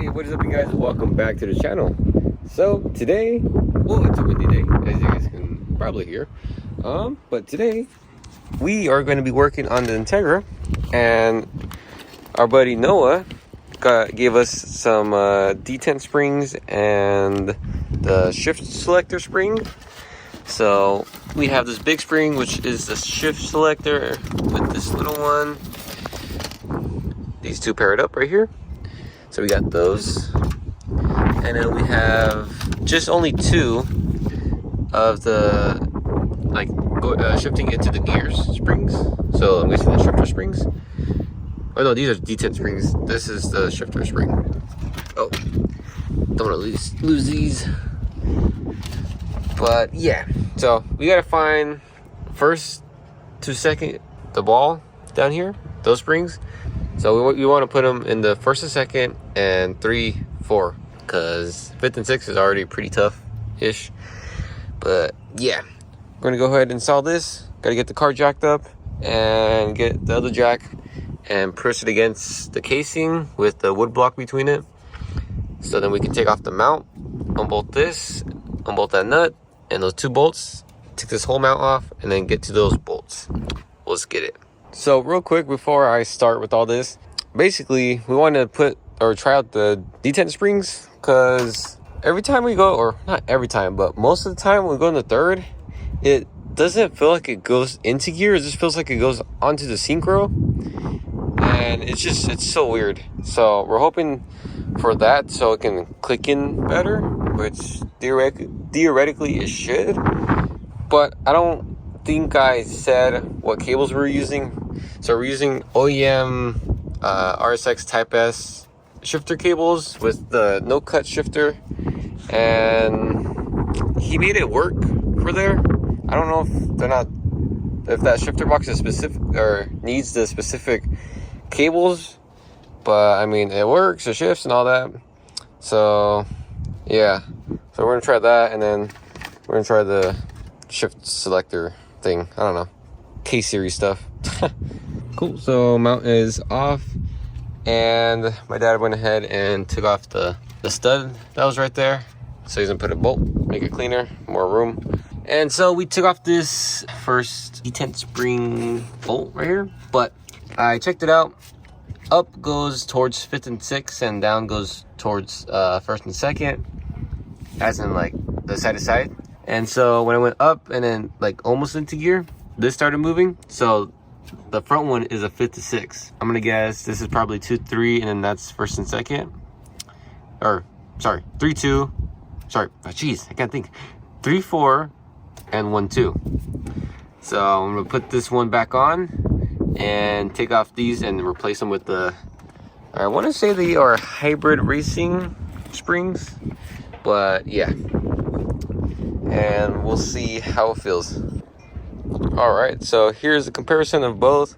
Hey, what is up, you guys? Welcome back to the channel. So today, well, it's a windy day, as you guys can probably hear. But today we are going to be working on the Integra, and our buddy Noah gave us some detent springs and the shift selector spring. So we have this big spring, which is the shift selector, with this little one. These two paired up right here. So we got those, and then we have just only two of the shifting into the gears springs. So I'm guessing the shifter springs. Oh no, these are detent springs. This is the shifter spring. Oh, don't want to lose these. But yeah, so we gotta find first to second the ball down here, those springs. So we want to put them in the first and second and 3, 4, because fifth and sixth is already pretty tough-ish. But yeah, we're gonna go ahead and install this. Gotta get the car jacked up and get the other jack and press it against the casing with the wood block between it. So then we can take off the mount, unbolt this, unbolt that nut and those two bolts, take this whole mount off, and then get to those bolts. Let's get it. So real quick before I start with all this, basically we want to try out the detent springs, because every time we go, or not every time, but most of the time when we go in the third, it doesn't feel like it goes into gear. It just feels like it goes onto the synchro, and it's so weird. So we're hoping for that so it can click in better, which theoretically it should, but I don't think I said what cables we're using. So we're using OEM RSX Type S shifter cables with the no cut shifter, and he made it work for there. I don't know if that shifter box is specific or needs the specific cables, but I mean it works, it shifts and all that. So yeah, so we're gonna try that, and then we're gonna try the shift selector thing. I don't know, K-series stuff. Cool. So mount is off, and my dad went ahead and took off the stud that was right there. So he's gonna put a bolt, make it cleaner, more room. And so we took off this first detent spring bolt right here, but I checked it out. Up goes towards fifth and sixth, and down goes towards first and second, as in like the side to side. And so when I went up and then like almost into gear, this started moving. So the front one is a fifth to sixth. I'm gonna guess this is probably 2, 3, and then that's first and second. Or sorry, 3, 2. Sorry, jeez, I can't think. 3, 4, and 1, 2. So I'm gonna put this one back on and take off these and replace them with the, I want to say they are hybrid racing springs, but yeah. And we'll see how it feels. All right, so here's a comparison of both.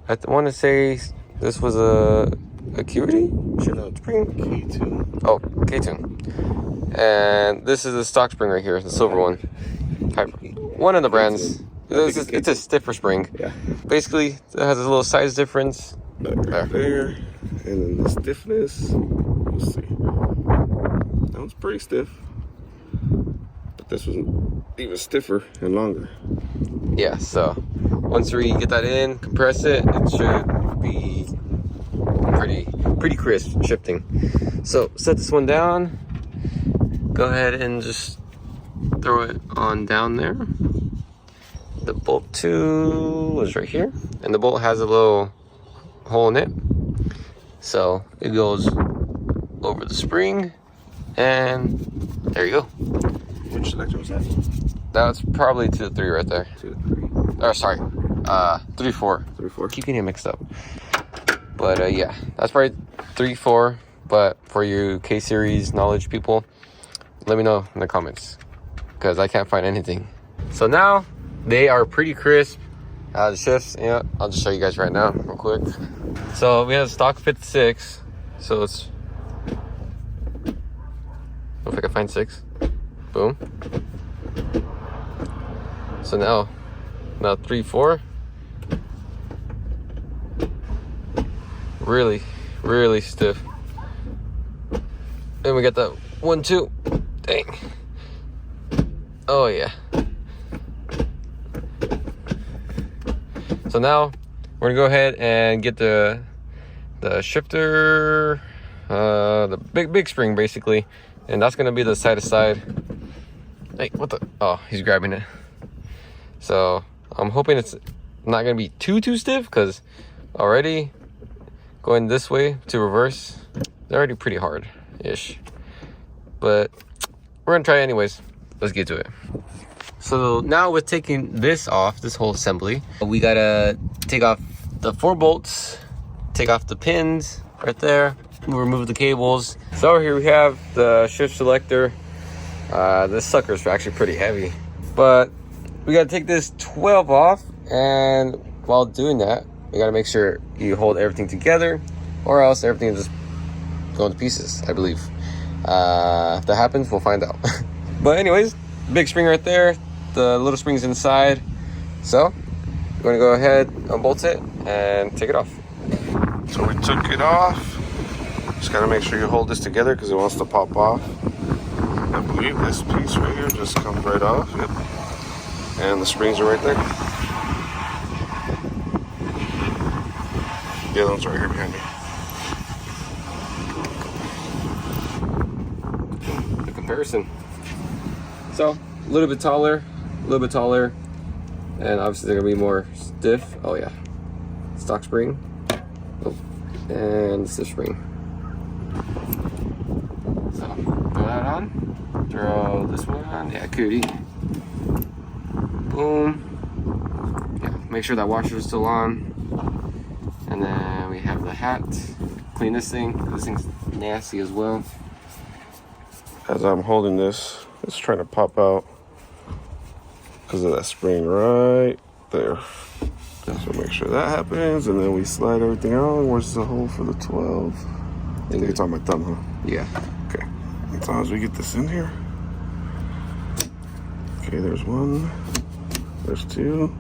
I want to say this was a Acuity spring. K2. Oh, K2. And this is the stock spring right here, the silver one. One of the brands. It's a stiffer spring. Yeah. Basically, it has a little size difference. Right there. And then the stiffness. We'll see. That one's pretty stiff. This was even stiffer and longer. Yeah, so once we get that in, compress it, it should be pretty crisp shifting. So set this one down, go ahead and just throw it on down there. The bolt 2 was right here, and the bolt has a little hole in it, so it goes over the spring, and there you go. Which selector was that? That's probably 2, 3 right there. 2, 3. Oh, sorry. 3, 4. 3, 4. Keep getting it mixed up. But yeah, that's probably 3, 4. But for you K-series knowledge people, let me know in the comments, because I can't find anything. So now they are pretty crisp. The shifts, yeah, I'll just show you guys right now real quick. So we have stock 56. So let's, if I can find 6. Boom. So now 3, 4. Really stiff. And we got that 1, 2. Dang. Oh yeah. So now we're gonna go ahead and get the shifter, the big spring basically, and that's gonna be the side to side. Hey, what the? Oh, he's grabbing it. So I'm hoping it's not gonna be too stiff, because already going this way to reverse, they're already pretty hard-ish. But we're gonna try it anyways. Let's get to it. So now with taking this off, this whole assembly, we gotta take off the 4 bolts, take off the pins right there, remove the cables. So here we have the shift selector. This sucker's actually pretty heavy, but we gotta take this 12 off, and while doing that, you gotta make sure you hold everything together, or else everything will just go into pieces, I believe. If that happens, we'll find out. But anyways, big spring right there, the little spring's inside. So we're gonna go ahead, unbolt it, and take it off. So we took it off. Just gotta make sure you hold this together because it wants to pop off. I believe this piece right here just comes right off. Yep. And the springs are right there. The other one's right here behind me. The comparison. So a little bit taller, and obviously they're gonna be more stiff. Oh yeah, stock spring. Oh, and stiff spring. So throw that on. Throw this one on. Yeah, cootie. Boom. Yeah, make sure that washer is still on. And then we have the hat. Clean this thing. This thing's nasty as well. As I'm holding this, it's trying to pop out because of that spring right there. So make sure that happens, and then we slide everything on. Where's the hole for the 12? I think it's on my thumb, huh? Yeah. Okay. As long as we get this in here. Okay, there's 1. There's 2.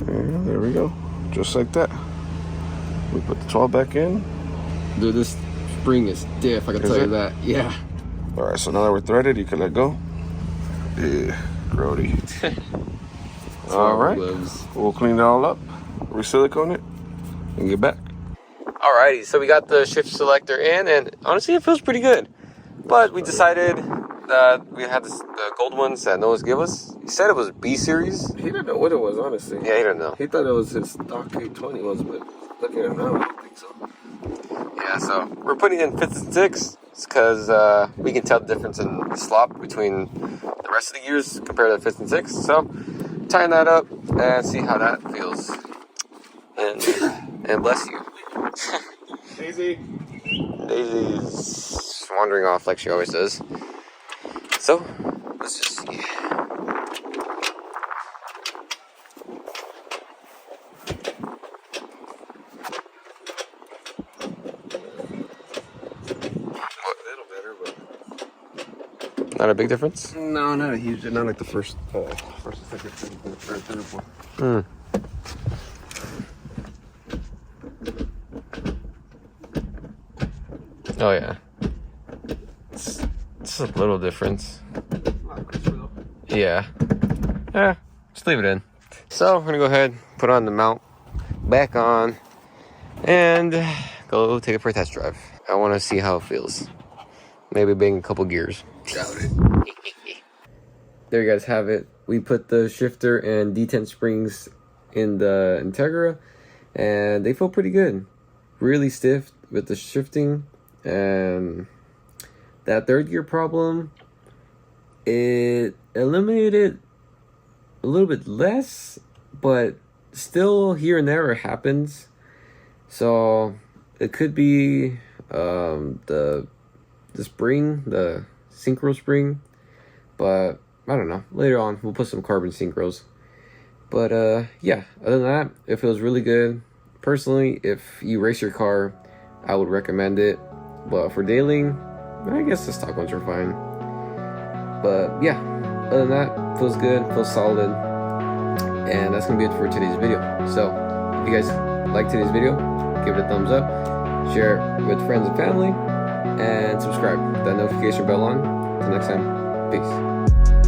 And there we go. Just like that. We put the 12 back in. Dude, this spring is stiff, I can tell you that. Yeah. All right, so now that we're threaded, you can let go. Yeah, grody. All right, we'll clean it all up, re-silicone it, and get back. Alrighty, so we got the shift selector in, and honestly, it feels pretty good. But we decided that we had the gold ones that Noah's gave us. He said it was B series. He didn't know what it was, honestly. Yeah, he didn't know. He thought it was his stock K20 ones, but looking at it now, I don't think so. Yeah, so we're putting in 5th and 6th because we can tell the difference in the slop between the rest of the gears compared to 5th and 6th. So tying that up and see how that feels. And bless you. Daisy's wandering off like she always does. So let's just see. Not a big difference? No, not a huge. Not like the first and second, third and fourth. Oh yeah. It's a little difference. Yeah. Yeah. Just leave it in. So we're gonna go ahead, put on the mount back on, and go take it for a test drive. I want to see how it feels. Maybe bang a couple gears. Doubt it. There you guys have it. We put the shifter and detent springs in the Integra, and they feel pretty good. Really stiff with the shifting, and that 3rd gear problem, it eliminated a little bit less, but still here and there it happens. So it could be the spring, the synchro spring, but I don't know. Later on, we'll put some carbon synchros. But yeah, other than that, it feels really good. Personally, if you race your car, I would recommend it. But for dailying, I guess the stock ones are fine. But yeah, other than that, feels good, feels solid. And that's gonna be it for today's video. So if you guys like today's video, give it a thumbs up, share it with friends and family, and subscribe. That notification bell on. Until next time, peace.